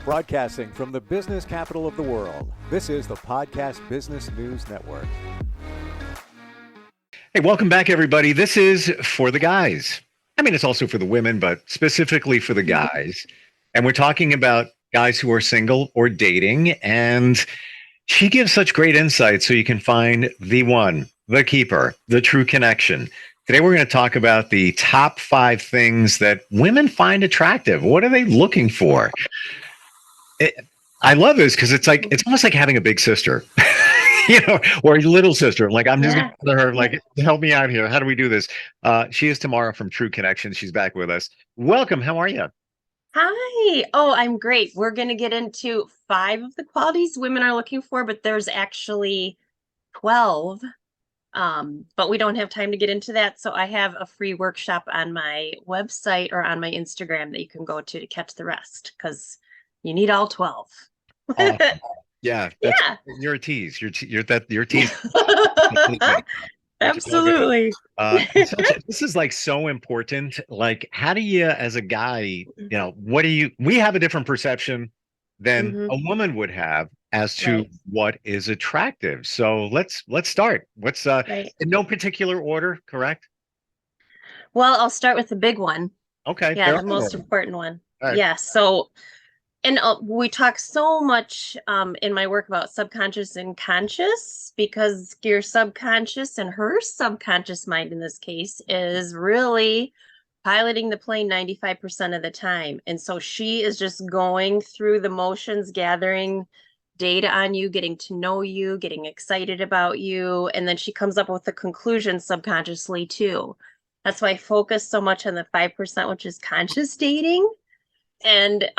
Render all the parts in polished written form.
Broadcasting from the business capital of the world, this is the Podcast Business News Network. Hey, welcome back, everybody. This is for the guys. I mean, it's also for the women, but specifically for the guys. And we're talking about guys who are single or dating. And she gives such great insight so you can find the one, the keeper, the true connection. Today, we're going to talk about the top 5 things that women find attractive. What are they looking for? I love this because it's almost like having a big sister, or a little sister. Like, I'm just going to tell her, like, help me out here. How do we do this? She is Tamara from True Connection. She's back with us. Welcome. How are you? Hi. Oh, I'm great. We're going to get into 5 of the qualities women are looking for, but there's actually 12. But we don't have time to get into that. So I have a free workshop on my website or on my Instagram that you can go to catch the rest, because you need all 12. Awesome. Yeah. You're a tease. You're tease. Absolutely. This is like so important. Like, how do you, as a guy, we have a different perception than a woman would have as to what is attractive. So let's start. What's in no particular order, correct? Well, I'll start with the big one. Okay. Yeah, the most important one. Right. Yeah. So, and we talk so much in my work about subconscious and conscious, because your subconscious and her subconscious mind in this case is really piloting the plane 95% of the time. And so she is just going through the motions, gathering data on you, getting to know you, getting excited about you. And then she comes up with a conclusion subconsciously too. That's why I focus so much on the 5%, which is conscious dating. And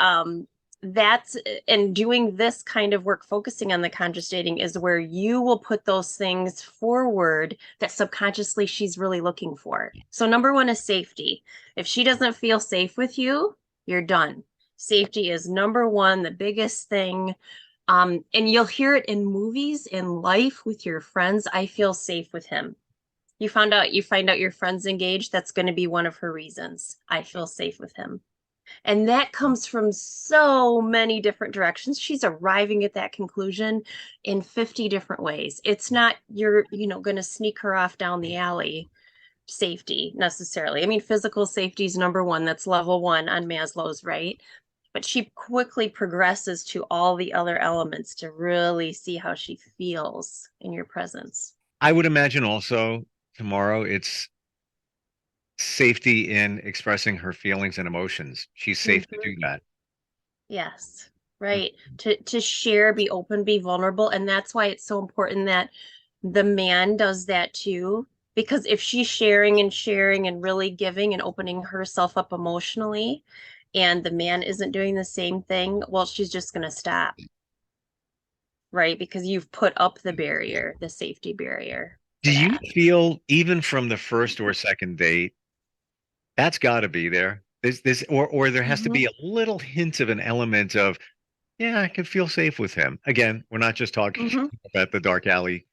doing this kind of work, focusing on the conscious dating, is where you will put those things forward that subconsciously she's really looking for. So number 1 is safety. If she doesn't feel safe with you, you're done. Safety is number 1, the biggest thing. And you'll hear it in movies, in life, with your friends. I feel safe with him. You find out your friend's engaged, that's going to be one of her reasons. I feel safe with him. And that comes from so many different directions. She's arriving at that conclusion in 50 different ways. It's not you're going to sneak her off down the alley safety necessarily. I mean, physical safety is number 1. That's level 1 on Maslow's, right? But she quickly progresses to all the other elements to really see how she feels in your presence. I would imagine also, tomorrow, it's safety in expressing her feelings and emotions. She's safe to do that. Yes, right. To share, be open, be vulnerable. And that's why it's so important that the man does that too. Because if she's sharing and really giving and opening herself up emotionally, and the man isn't doing the same thing, well, she's just going to stop. Right? Because you've put up the barrier, the safety barrier. Do you feel, even from the first or second date, that's got to be there? Or there has to be a little hint of an element of, yeah, I can feel safe with him. Again, we're not just talking about the dark alley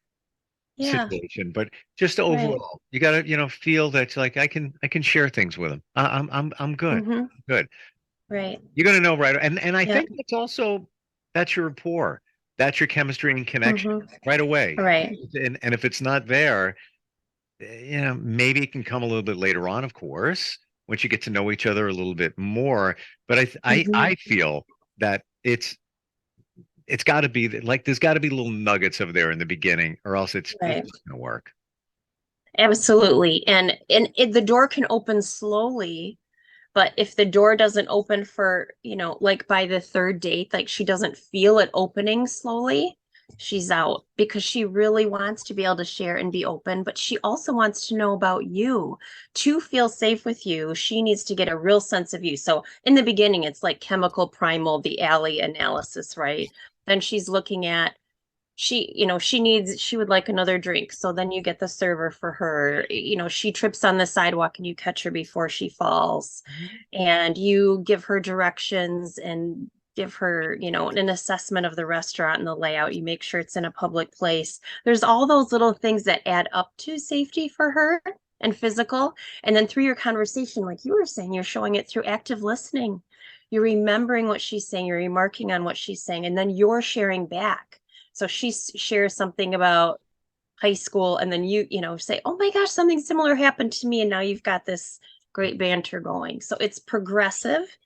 situation, but just overall, you got to, feel that, like, I can share things with him. I'm good. Good. Right. You're going to know, right? And I think that's your rapport. That's your chemistry and connection right away. Right. And if it's not there, maybe it can come a little bit later on, of course, once you get to know each other a little bit more. But I feel that it's got to be like, there's got to be little nuggets of there in the beginning, or else it's not going to work. Absolutely. And the door can open slowly. But if the door doesn't open for, like by the 3rd date, like she doesn't feel it opening slowly, she's out, because she really wants to be able to share and be open. But she also wants to know about you. To feel safe with you, she needs to get a real sense of you. So in the beginning, it's like chemical primal, the alley analysis, right? Then she's looking at, she would like another drink. So then you get the server for her. She trips on the sidewalk and you catch her before she falls. And you give her directions and give her, an assessment of the restaurant and the layout. You make sure it's in a public place. There's all those little things that add up to safety for her and physical. And then through your conversation, like you were saying, you're showing it through active listening. you're remembering what she's saying, you're remarking on what she's saying, and then you're sharing back. So she shares something about high school, and then you know, say, oh my gosh, something similar happened to me, and now you've got this great banter going. So it's progressive,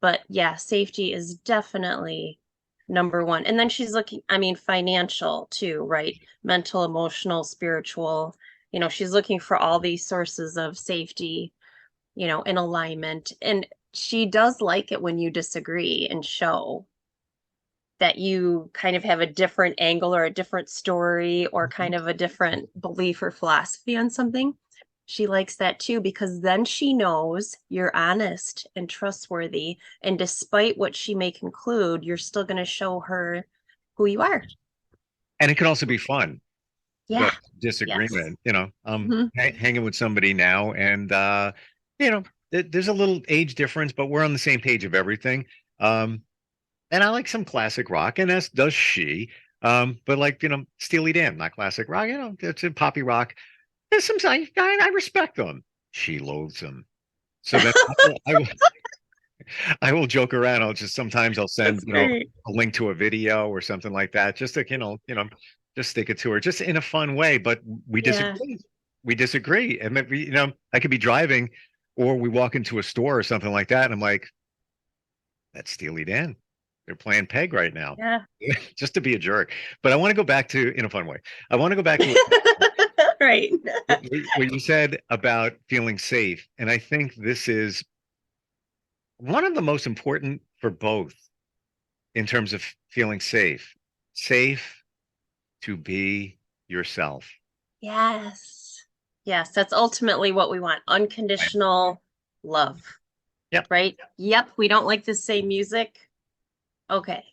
but yeah, safety is definitely number one. And then she's looking, I mean, financial too, right? Mental, emotional, spiritual. You know, she's looking for all these sources of safety, you know, in alignment. And she does like it when you disagree and show that you kind of have a different angle or a different story or kind of a different belief or philosophy on something. She likes that too, because then she knows you're honest and trustworthy. And despite what she may conclude, you're still going to show her who you are. And it can also be fun, the Yeah. Yes. disagreement, you know. Mhm. Hanging with somebody now, and you know, there's a little age difference, but we're on the same page of everything. Um, and I like some classic rock, and as does she. But like, you know, Steely Dan, not classic rock, you know, it's a poppy rock. There's some I respect them. She loathes them. So then I will joke around. I'll just sometimes I'll send, That's you know, great. a link to a video or something like that, just to, just stick it to her, just in a fun way. But we Yeah. disagree. We disagree. And maybe, you know, I could be driving or we walk into a store or something like that. And I'm like, that's Steely Dan. They're playing Peg right now, Yeah. just to be a jerk. But I want to go back to, in a fun way. I want to go back to Right. what you said about feeling safe. And I think this is one of the most important for both in terms of feeling safe. Safe to be yourself. Yes. Yes, that's ultimately what we want. Right? Unconditional love, Yep. right? Yep, we don't like the same music. Okay.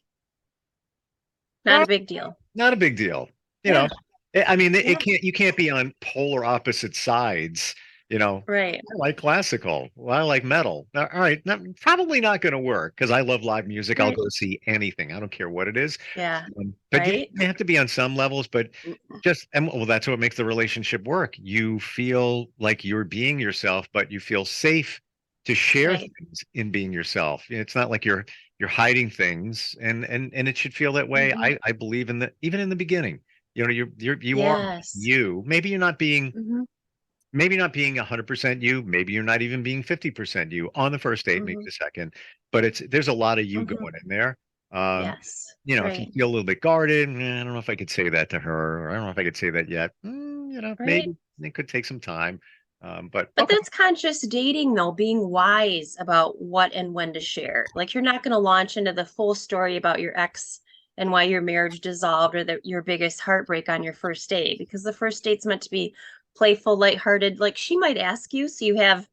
Not Well, a big deal. not a big deal. You know, Yeah. I mean, it Yeah. can't, you can't be on polar opposite sides. You know, Right. I like classical. Well, I like metal. All right, probably not going to work because I love live music. I'll Right. go see anything. I don't care what it is. Yeah. But yeah, Right. you have to be on some levels, but Mm. just, and well, that's what makes the relationship work. You feel like you're being yourself, but you feel safe to share Right. things in being yourself. It's not like you're hiding things, and it should feel that way. Hmm. I believe in the even in the beginning. You know, you are Yes. you. Hmm. Maybe not being 100% you. Maybe you're not even being 50% you on the first date, maybe Hmm. the second. But there's a lot of you Hmm. going in there. Um, Yes. you know, if you Right. feel a little bit guarded, I don't know if I could say that to her, or I don't know if I could say that yet. You know, Right. maybe it could take some time. But But okay, that's conscious dating, though, being wise about what and when to share. Like, you're not going to launch into the full story about your ex and why your marriage dissolved or your biggest heartbreak on your first date, because the first date's meant to be playful, lighthearted. Like, she might ask you, so you have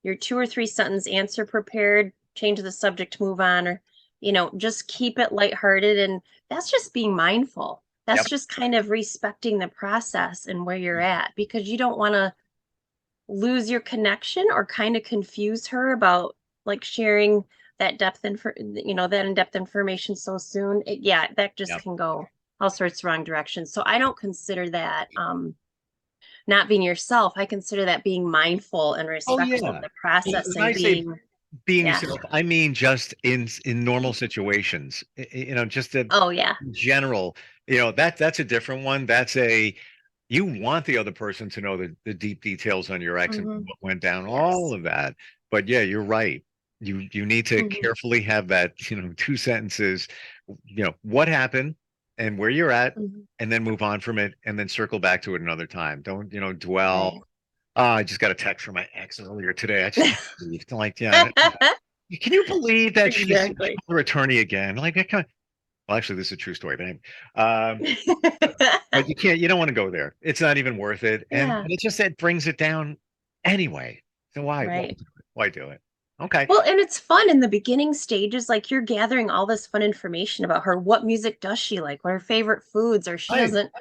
your 2 or 3 sentence answer prepared, change the subject, move on, or, you know, just keep it lighthearted. And that's just being mindful. yep, That's just kind of respecting the process and where you're at, because you don't want to lose your connection or kind of confuse her about like sharing that depth info, you know, that in-depth information so soon. Yeah, that just yep. can go all sorts of wrong directions. So I don't consider that not being yourself. I consider that being mindful and Oh respectful of yeah. the process When and I say being, being yeah. yourself, I mean just in normal situations. You know, just in Oh yeah. general. You know, that's a different one. That's a you want the other person to know the deep details on your ex and Hmm. what went down, all Yes. of that. But yeah, you're right. You need to Hmm. carefully have that, you know, 2 sentences, you know, what happened and where you're at, Hmm. and then move on from it and then circle back to it another time. Don't, you know, dwell. Right. I just got a text from my ex earlier today. I just can't believe. Like, yeah, can you believe that she's Exactly. her attorney again? Like, that kind of, well, actually, this is a true story, but anyway. But you can't, you don't want to go there. It's not even worth it. Yeah. And it just it brings it down anyway. So why Right. do it? Why do it? Okay. Well, and it's fun in the beginning stages. Like, you're gathering all this fun information about her. What music does she like? What are her favorite foods? Or she Right. doesn't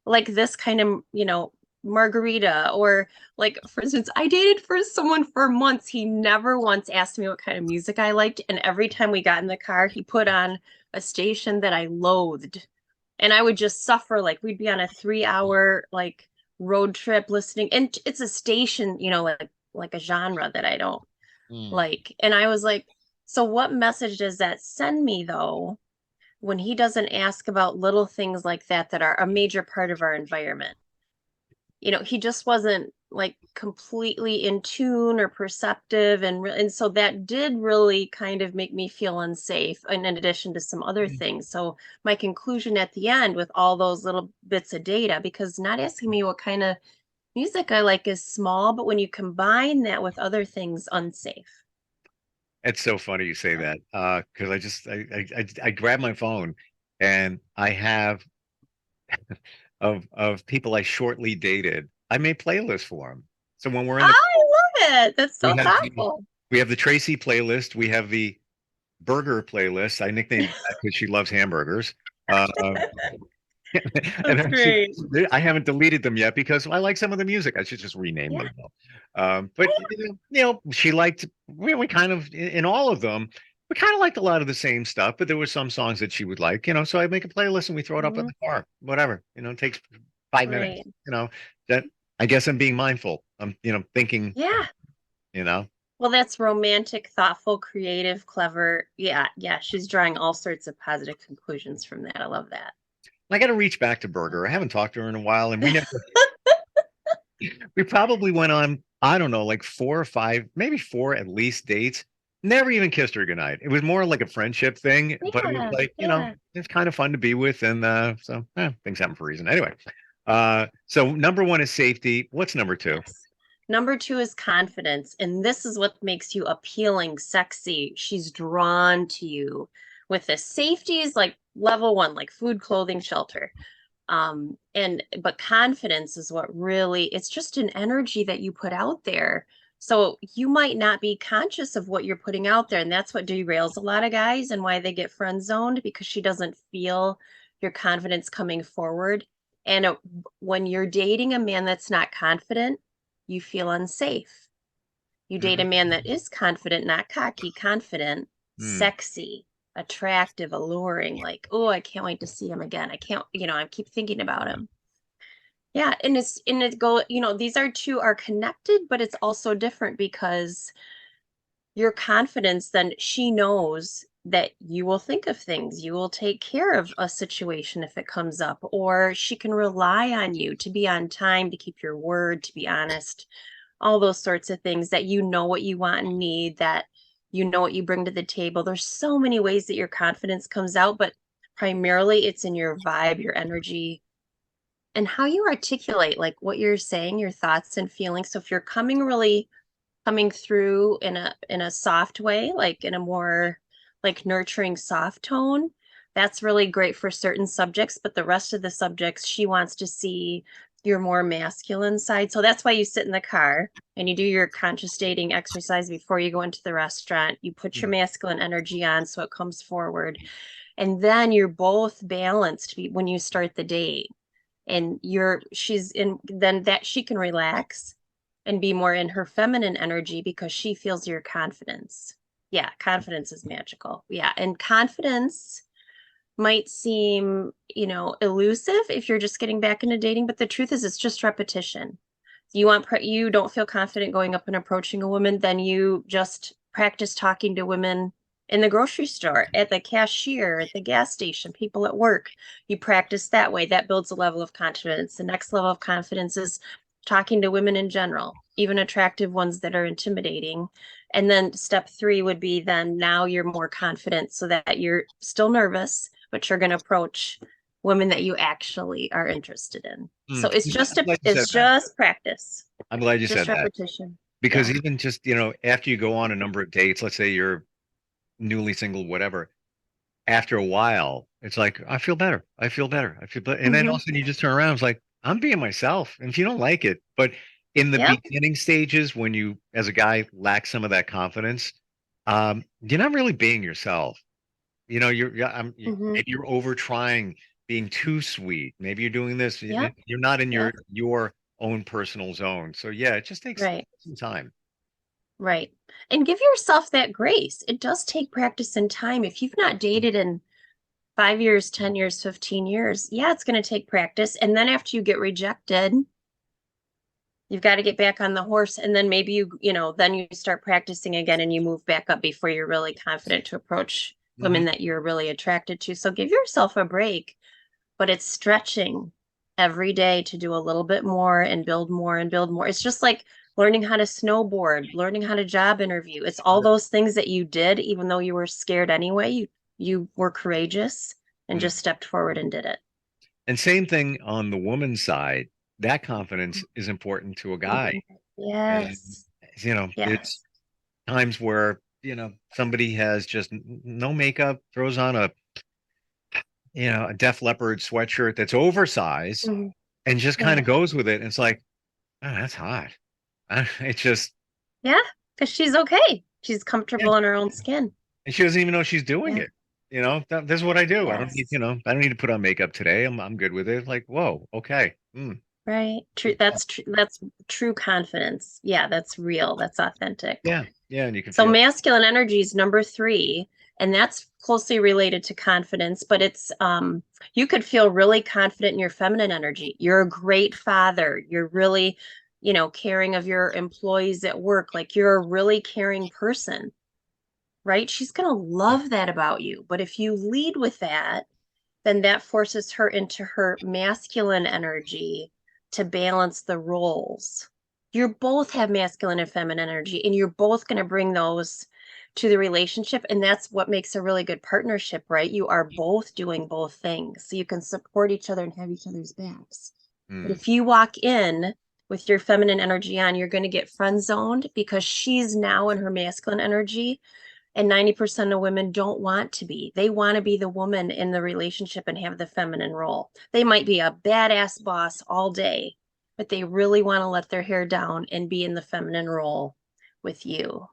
like this kind of, you know, margarita. Or, like, for instance, I dated for someone for months. He never once asked me what kind of music I liked. And every time we got in the car, he put on a station that I loathed. And I would just suffer. Like, we'd be on a 3 hour, like, road trip listening. And it's a station, you know, like a genre that I don't Mm. like. And I was like, So what message does that send me though, when he doesn't ask about little things like that that are a major part of our environment? He just wasn't like completely in tune or perceptive, and so that did really kind of make me feel unsafe, and in addition to some other things. So my conclusion at the end with all those little bits of data, because not asking me what kind of music I like is small, but when you combine that with other things, unsafe. It's so funny you say that because I grab my phone and I have of people I shortly dated. I made playlists for them. So when we're in the I love it. That's we so have the thoughtful. we have the Tracy playlist. We have the burger playlist. I nicknamed that because she loves hamburgers. Uh, and That's great. I haven't deleted them yet because I like some of the music. I should just rename Yeah. them though. But she liked we kind of in all of them. We kind of liked a lot of the same stuff, but there were some songs that she would like, so I make a playlist and we throw it up in Mhm. the car, whatever, it takes 5 minutes, Right. that I guess I'm being mindful. I'm, thinking, Yeah. you know, Well, that's romantic, thoughtful, creative, clever. Yeah, yeah. She's drawing all sorts of positive conclusions from that. I love that. I got to reach back to Burger. I haven't talked to her in a while, and we probably went on, I don't know, like 4 or 5, maybe four at least dates. Never even kissed her goodnight. It was more like a friendship thing, but it was Yeah, like, yeah. it's kind of fun to be with. And things happen for a reason. Anyway, so number one is safety. What's number two? Yes. Number two is confidence. And this is what makes you appealing, sexy. She's drawn to you with this. Safety is like level one, like food, clothing, shelter. But confidence is what really, it's just an energy that you put out there. So you might not be conscious of what you're putting out there. And that's what derails a lot of guys and why they get friend zoned, because she doesn't feel your confidence coming forward. And when you're dating a man that's not confident, you feel unsafe. You date a man that is confident, not cocky, confident, Hmm. sexy, attractive, alluring, like, oh, I can't wait to see him again. I can't, I keep thinking about him. Yeah, these are two are connected, but it's also different because your confidence, then she knows that you will think of things, you will take care of a situation if it comes up, or she can rely on you to be on time, to keep your word, to be honest, all those sorts of things, that you know what you want and need, that you know what you bring to the table. There's so many ways that your confidence comes out, but primarily it's in your vibe, your energy, and how you articulate like what you're saying, your thoughts and feelings. So if you're coming through in a soft way, like in a more like nurturing soft tone, that's really great for certain subjects, but the rest of the subjects she wants to see your more masculine side. So that's why you sit in the car and you do your conscious dating exercise before you go into the restaurant. You put your masculine energy on so it comes forward. And then you're both balanced when you start the date. And she's in, then that she can relax and be more in her feminine energy because she feels your confidence. Yeah, confidence is magical. Yeah, and confidence might seem, elusive if you're just getting back into dating, but the truth is it's just repetition. You don't feel confident going up and approaching a woman, then you just practice talking to women in the grocery store, at the cashier, at the gas station, people at work. You practice that way. That builds a level of confidence. The next level of confidence is talking to women in general, even attractive ones that are intimidating. And then step three would be, then now you're more confident so that you're still nervous, but you're going to approach women that you actually are interested in. Hmm. So it's I'm glad you said it's that. just practice, I'm glad you just said that repetition. because Yeah. even just, after you go on a number of dates, let's say you're newly single, whatever, after a while, it's like, I feel better. I feel better. I feel better. And then all Mm-hmm. of a sudden you just turn around. It's like, I'm being myself. And if you don't like it, but in the Yep. beginning stages, when you, as a guy, lack some of that confidence, you're not really being yourself. Mm-hmm. Maybe you're over trying, being too sweet. Maybe you're doing this. Yep. You're not in Yep. your own personal zone. So yeah, it just takes Right. some time. Right. And give yourself that grace. It does take practice and time. If you've not dated in 5 years, 10 years, 15 years, yeah, it's going to take practice. And then after you get rejected, You've got to get back on the horse, and then maybe then you start practicing again and you move back up before you're really confident to approach women that you're really attracted to. So give yourself a break, but it's stretching every day to do a little bit more and build more and build more. It's just like learning how to snowboard, learning how to job interview. It's all those things that you did, even though you were scared anyway. You were courageous and Mm. just stepped forward and did it. And same thing on the woman's side. That confidence is important to a guy. And, Yes. it's Yes. times where, somebody has just no makeup, throws on a Def Leppard sweatshirt that's oversized Mhm. and just kind Yeah. of goes with it. And it's like, oh, that's hot. It's just, Yeah. Because she's okay. She's yeah. comfortable in her own skin. And she doesn't even know she's doing Yeah. it. This is what I do. Yes. I don't need to put on makeup today. I'm good with it. Like, whoa, okay. Right. True. That's true. That's true confidence. Yeah. That's real. That's authentic. Yeah. Yeah. And you can So feel, masculine energy is number 3, and that's closely related to confidence, but it's you could feel really confident in your feminine energy. You're a great father. You're really, caring of your employees at work. Like you're a really caring person, right? She's going to love that about you. But if you lead with that, then that forces her into her masculine energy to balance the roles. You both have masculine and feminine energy, and you're both going to bring those to the relationship. And that's what makes a really good partnership, right? You are both doing both things. So you can support each other and have each other's backs. But mm. if you walk in with your feminine energy on, you're going to get friend zoned because she's now in her masculine energy, and 90% of women don't want to be. They want to be the woman in the relationship and have the feminine role. They might be a badass boss all day, but they really want to let their hair down and be in the feminine role with you.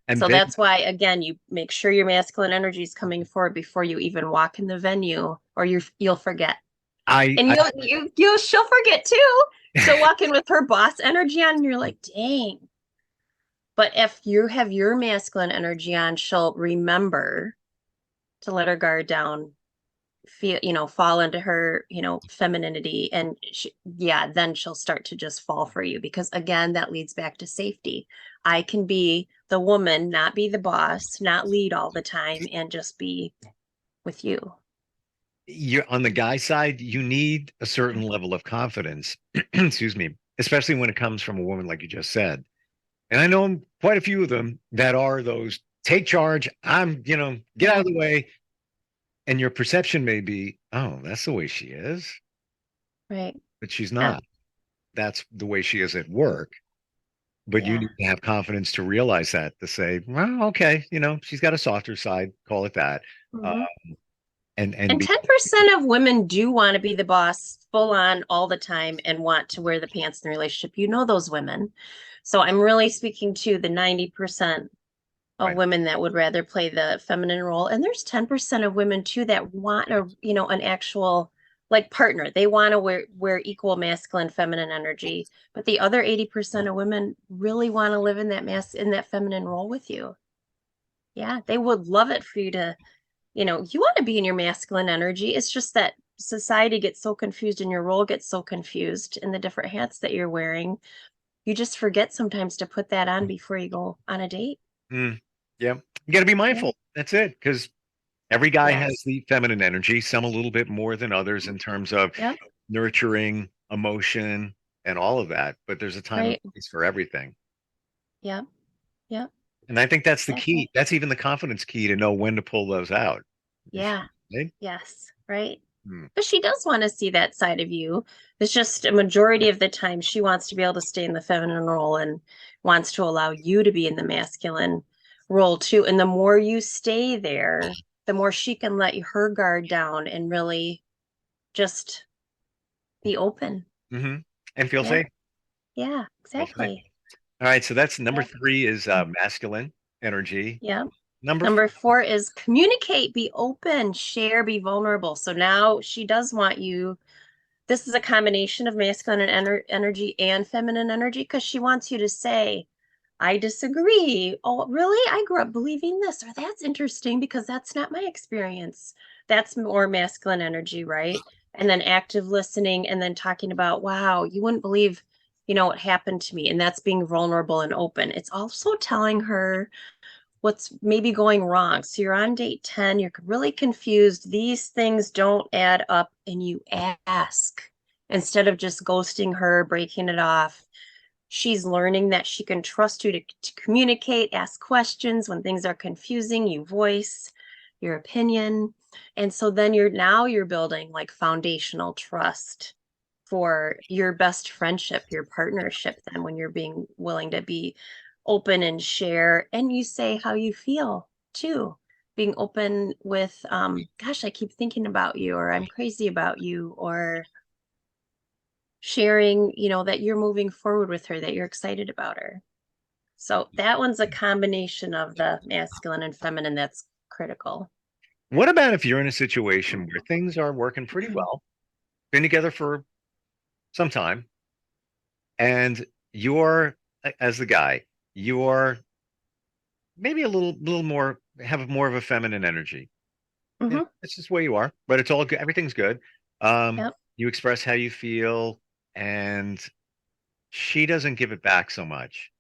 And So they, that's why, again, you make sure your masculine energy is coming forward before you even walk in the venue, or you'll forget. I, And I, she'll forget too. She'll walk in with her boss energy on, and you're like, dang. But if you have your masculine energy on, she'll remember to let her guard down, fall into her, femininity. And then she'll start to just fall for you because, again, that leads back to safety. I can be the woman, not be the boss, not lead all the time, and just be with you. you're on the guy side, you need a certain level of confidence, excuse me, especially when it comes from a woman, like you just said. And I know quite a few of them that are those take charge. Get out of the way. And your perception may be, oh, that's the way she is, Right. but she's Yeah. not. That's the way she is at work. But you Yeah. need to have confidence to realize that, to say, well, okay, she's got a softer side, call it that. Uh, Mhm. and And be 10% of women do want to be the boss full on all the time and want to wear the pants in the relationship. You know those women. So I'm really speaking to the 90% of right. women that would rather play the feminine role. And there's 10% of women too that want an actual like partner. They want to wear equal masculine feminine energy. But the other 80% of women really want to live in that feminine role with you. Yeah, they would love it for you to, you want to be in your masculine energy. It's just that society gets so confused and your role gets so confused in the different hats that you're wearing. You just forget sometimes to put that on before you go on a date. Mm, yeah. You got to be Yeah. mindful. That's it. Because every guy has Yes. the feminine energy, some a little bit more than others in terms of Yep. nurturing, emotion, and all of that. But there's a time and Right. place for everything. Yep. Yep. And I think that's the Exactly. key. That's even the confidence key to know when to pull those out. Yeah. Right? Yes. Right. Hmm. But she does want to see that side of you. It's just a majority of the time she wants to be able to stay in the feminine role and wants to allow you to be in the masculine role too. And the more you stay there, the more she can let her guard down and really just be open. Hmm. And feel Yeah. safe. Yeah. Feel safe. Exactly. All right. So that's number Yeah. 3 is masculine energy. Yeah. Number Number 4 is communicate, be open, share, be vulnerable. So now she does want you. This is a combination of masculine and energy and feminine energy because she wants you to say, I disagree. Oh, really? I grew up believing this, or that's interesting because that's not my experience. That's more masculine energy, right? And then active listening and then talking about, wow, you wouldn't believe what happened to me. And that's being vulnerable and open. It's also telling her what's maybe going wrong. So you're on date 10, you're really confused. These things don't add up, and you ask instead of just ghosting her, breaking it off. She's learning that she can trust you to communicate, ask questions when things are confusing, you voice your opinion. And so then you're building like foundational trust for your best friendship, your partnership, then when you're being willing to be open and share, and you say how you feel too. Being open with, gosh, I keep thinking about you, or I'm crazy about you, or sharing, that you're moving forward with her, that you're excited about her. So that one's a combination of the masculine and feminine that's critical. What about if you're in a situation where things are working pretty well, been together for some time, and you're, as the guy, you're maybe a little more, have more of a feminine energy. Yeah, Mm-hmm. it's just where you are, but it's all good. Everything's good. Yep. You express how you feel, and she doesn't give it back so much.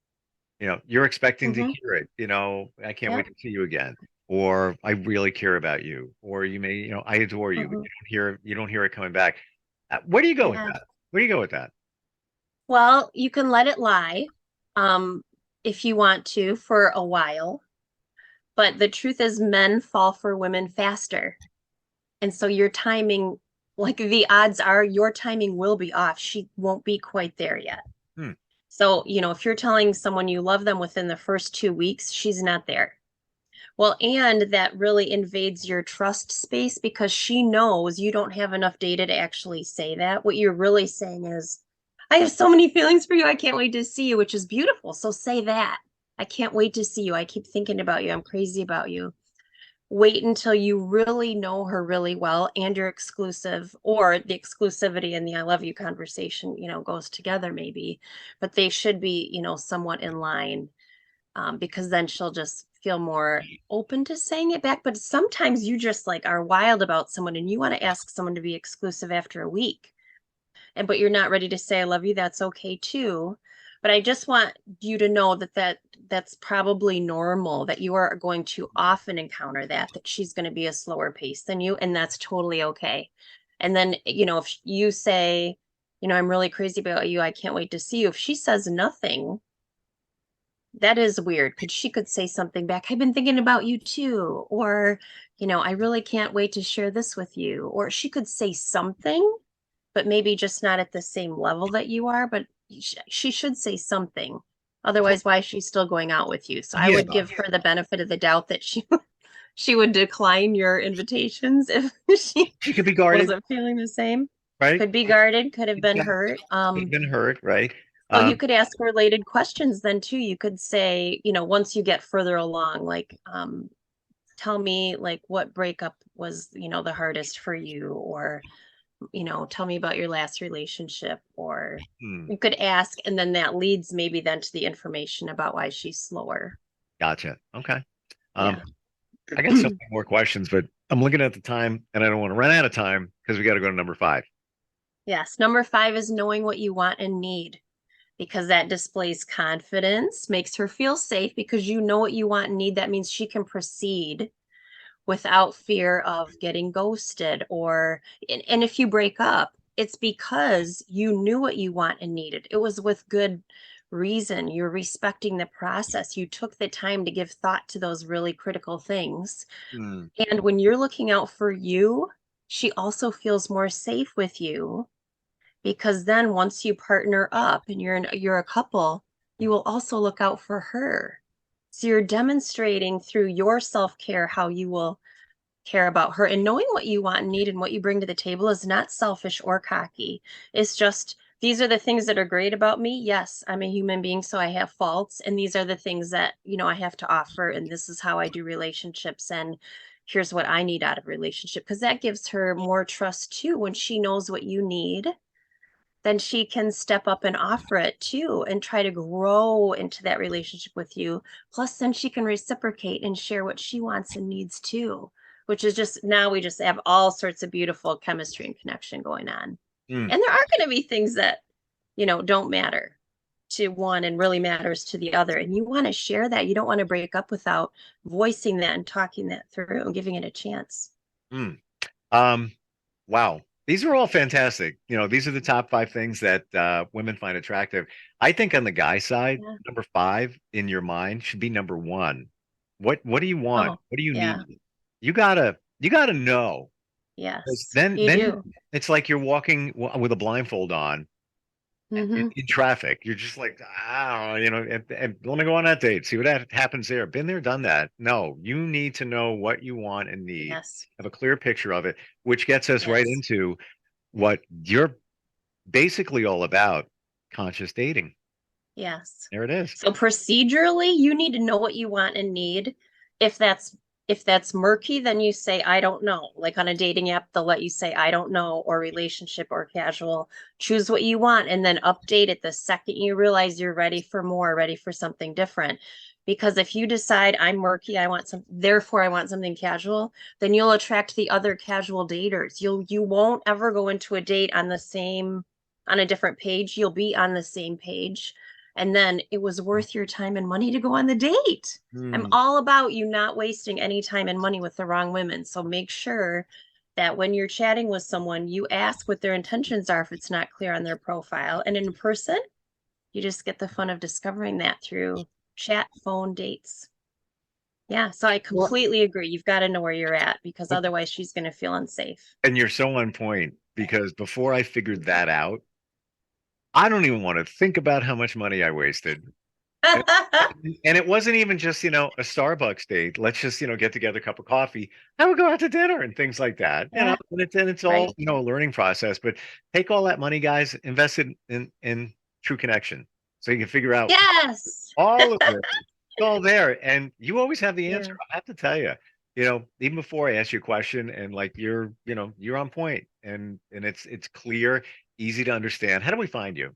You're expecting to Mm-hmm. hear it. I can't wait Yep. to see you again, or I really care about you, or you may, I adore you, but Mm-hmm. you don't hear it coming back. Where do you go with Yeah. that? Where do you go with that? Well, you can let it lie, um, if you want to for a while. But the truth is, men fall for women faster. And so your timing, like the odds are your timing will be off. She won't be quite there yet. Hmm. So, if you're telling someone you love them within the first 2 weeks, she's not there. Well, and that really invades your trust space because she knows you don't have enough data to actually say that. What you're really saying is, I have so many feelings for you. I can't wait to see you, which is beautiful. So say that. I can't wait to see you. I keep thinking about you. I'm crazy about you. Wait until you really know her really well and you're exclusive, or the exclusivity and the I love you conversation, goes together maybe, but they should be, somewhat in line, because then she'll just feel more open to saying it back. But sometimes you just like are wild about someone and you want to ask someone to be exclusive after a week, but you're not ready to say I love you. That's okay too. But I just want you to know that's probably normal, that you are going to often encounter that she's going to be a slower pace than you, and that's totally okay. And then, if you say, I'm really crazy about you, I can't wait to see you, if she says nothing, that is weird, because she could say something back, I've been thinking about you too, or, I really can't wait to share this with you. Or she could say something, but maybe just not at the same level that you are, but she should say something. Otherwise, why is she still going out with you? So I Yeah, would give her the benefit of the doubt that she would decline your invitations if she she could be guarded, wasn't feeling the same. right? Could be guarded, could have been hurt. Could have been hurt, right? So you Um, could ask related questions then too. You could say, once you get further along, like, tell me like what breakup was, the hardest for you, or, tell me about your last relationship, or hmm, you could ask, and then that leads maybe then to the information about why she's slower. gotcha. Okay. Um, Yeah. I got so many more questions, but I'm looking at the time, and I don't want to run out of time because we got to go to number five. Yes. Number 5 is knowing what you want and need, because that displays confidence, makes her feel safe because you know what you want and need. That means she can proceed without fear of getting ghosted, or and if you break up, it's because you knew what you want and needed. It was with good reason. You're respecting the process. You took the time to give thought to those really critical things. Hmm. And when you're looking out for you, she also feels more safe with you, because then once you partner up and you're a couple, you will also look out for her. So you're demonstrating through your self-care how you will care about her. And knowing what you want and need and what you bring to the table is not selfish or cocky. It's just, these are the things that are great about me. Yes, I'm a human being, so I have faults. And these are the things that, I have to offer. And this is how I do relationships. And here's what I need out of relationship. Because that gives her more trust too. When she knows what you need, then she can step up and offer it too and try to grow into that relationship with you. Plus, then she can reciprocate and share what she wants and needs too, which is just, now we just have all sorts of beautiful chemistry and connection going on. Hmm. And there are going to be things that don't matter to one and really matters to the other. And you want to share that. You don't want to break up without voicing that and talking that through and giving it a chance. Mm. Wow. These are all fantastic. These are the top 5 things that women find attractive. I think on the guy side, Yeah. number 5 in your mind should be number 1. What do you want? Oh, What do you yeah. need? You gotta know. 'Cause Yes, Then you then do. it's like you're walking with a blindfold on Hmm. in traffic. You're just like, and want to go on that date, see what happens there. Been there, done that. No, you need to know what you want and need, Yes, have a clear picture of it, which gets us right yes, into what you're basically all about, conscious dating. yes. There it is. So procedurally, you need to know what you want and need. If that's murky, then you say, I don't know. Like on a dating app, they'll let you say, I don't know, or relationship or casual. Choose what you want and then update it the second you realize you're ready for more, ready for something different. Because if you decide I'm murky, therefore I want something casual, then you'll attract the other casual daters. You won't ever go into a date on a different page. You'll be on the same page. And then it was worth your time and money to go on the date. I'm Hmm. all about you not wasting any time and money with the wrong women. So make sure that when you're chatting with someone, you ask what their intentions are if it's not clear on their profile. And in person, you just get the fun of discovering that through chat, phone, dates. Yeah, so I Well, completely agree. You've got to know where you're at because otherwise she's going to feel unsafe. and you're so on point because before I figured that out, I don't even want to think about how much money I wasted. And, and it wasn't even just, a Starbucks date. Let's just, get together, a cup of coffee. I would go out to dinner and things like that. Yeah, And it's right. all, a learning process. But take all that money, guys, invest it in true connection. So you can figure out Yes. all of it. It's all there. And you always have the answer. Yeah. I have to tell you, even before I ask you a question and like you're on point and it's clear, easy to understand. How do we find you?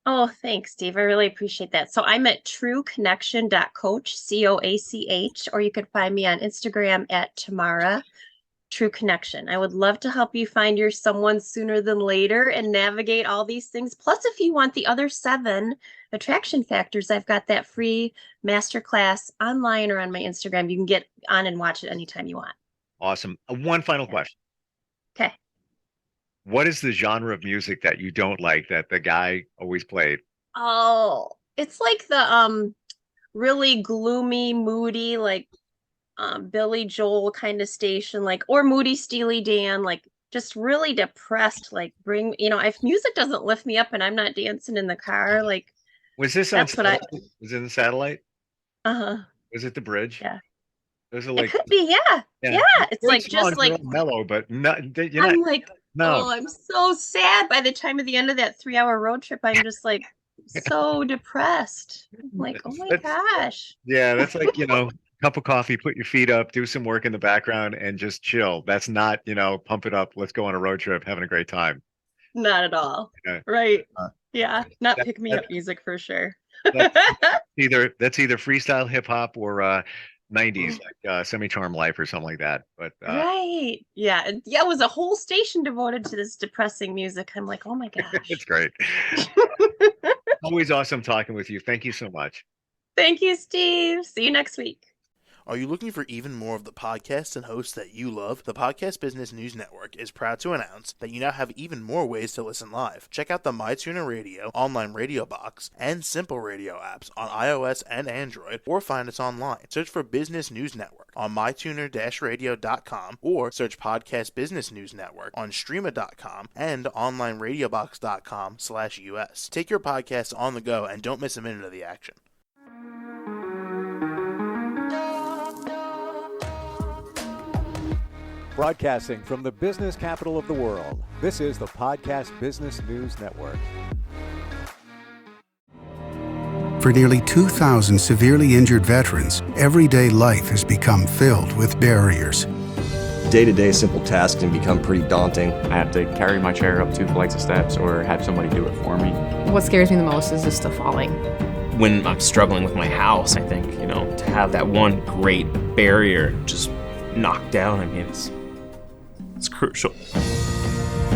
Oh, thanks, Steve. I really appreciate that. So I'm at trueconnection.coach, COACH, or you can find me on Instagram at Tamara True Connection. I would love to help you find your someone sooner than later and navigate all these things. Plus, if you want the other 7 attraction factors, I've got that free masterclass online or on my Instagram. You can get on and watch it anytime you want. Awesome. One final Yeah. question. Okay. What is the genre of music that you don't like that the guy always played? Oh, it's like the really gloomy, moody, like Billy Joel kind of station, like, or Moody Steely Dan, like just really depressed, like if music doesn't lift me up and I'm not dancing in the car, like Was this on that's what satellite? Was it in satellite? uh-huh. Was it the bridge? Yeah. Those are It like, could be, yeah. yeah, Yeah. It's great like just songs. They're like all mellow, but you're not. I'm like, No, oh, I'm so sad. By the time of the end of that 3-hour road trip, I'm just like so depressed. I'm like, oh my that's gosh. yeah, that's like cup of coffee, put your feet up, do some work in the background, and just chill. That's not pump it up. Let's go on a road trip, having a great time. Not at all. Yeah. Right. Uh, Yeah. Not that, pick me that, up music for sure. that's either freestyle hip hop or 90s like Semi Charm Life or something like that. But Right. Yeah. Yeah. It was a whole station devoted to this depressing music. I'm like, oh my it's gosh. great. Always awesome talking with you. Thank you so much. Thank you, Steve. See you next week. Are you looking for even more of the podcasts and hosts that you love? The Podcast Business News Network is proud to announce that you now have even more ways to listen live. Check out the MyTuner Radio, online radio box, and Simple Radio apps on iOS and Android, or find us online. Search for Business News Network on mytuner-radio.com or search Podcast Business News Network on streama.com and onlineradiobox.com/US. Take your podcast on the go and don't miss a minute of the action. Broadcasting from the business capital of the world, this is the Podcast Business News Network. For nearly 2,000 severely injured veterans, everyday life has become filled with barriers. Day-to-day simple tasks can become pretty daunting. I have to carry my chair up 2 flights of steps or have somebody do it for me. What scares me the most is just the falling. When I'm struggling with my house, I think, to have that one great barrier just knocked down, it's crucial.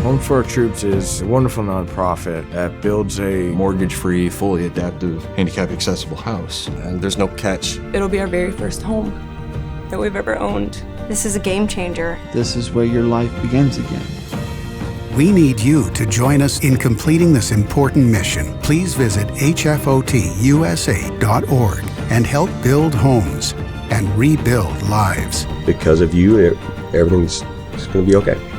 Home for Our Troops is a wonderful nonprofit that builds a mortgage-free, fully adaptive, handicap-accessible house. And there's no catch. It'll be our very first home that we've ever owned. This is a game changer. This is where your life begins again. We need you to join us in completing this important mission. Please visit hfotusa.org and help build homes and rebuild lives. Because of you, everything's going to be okay.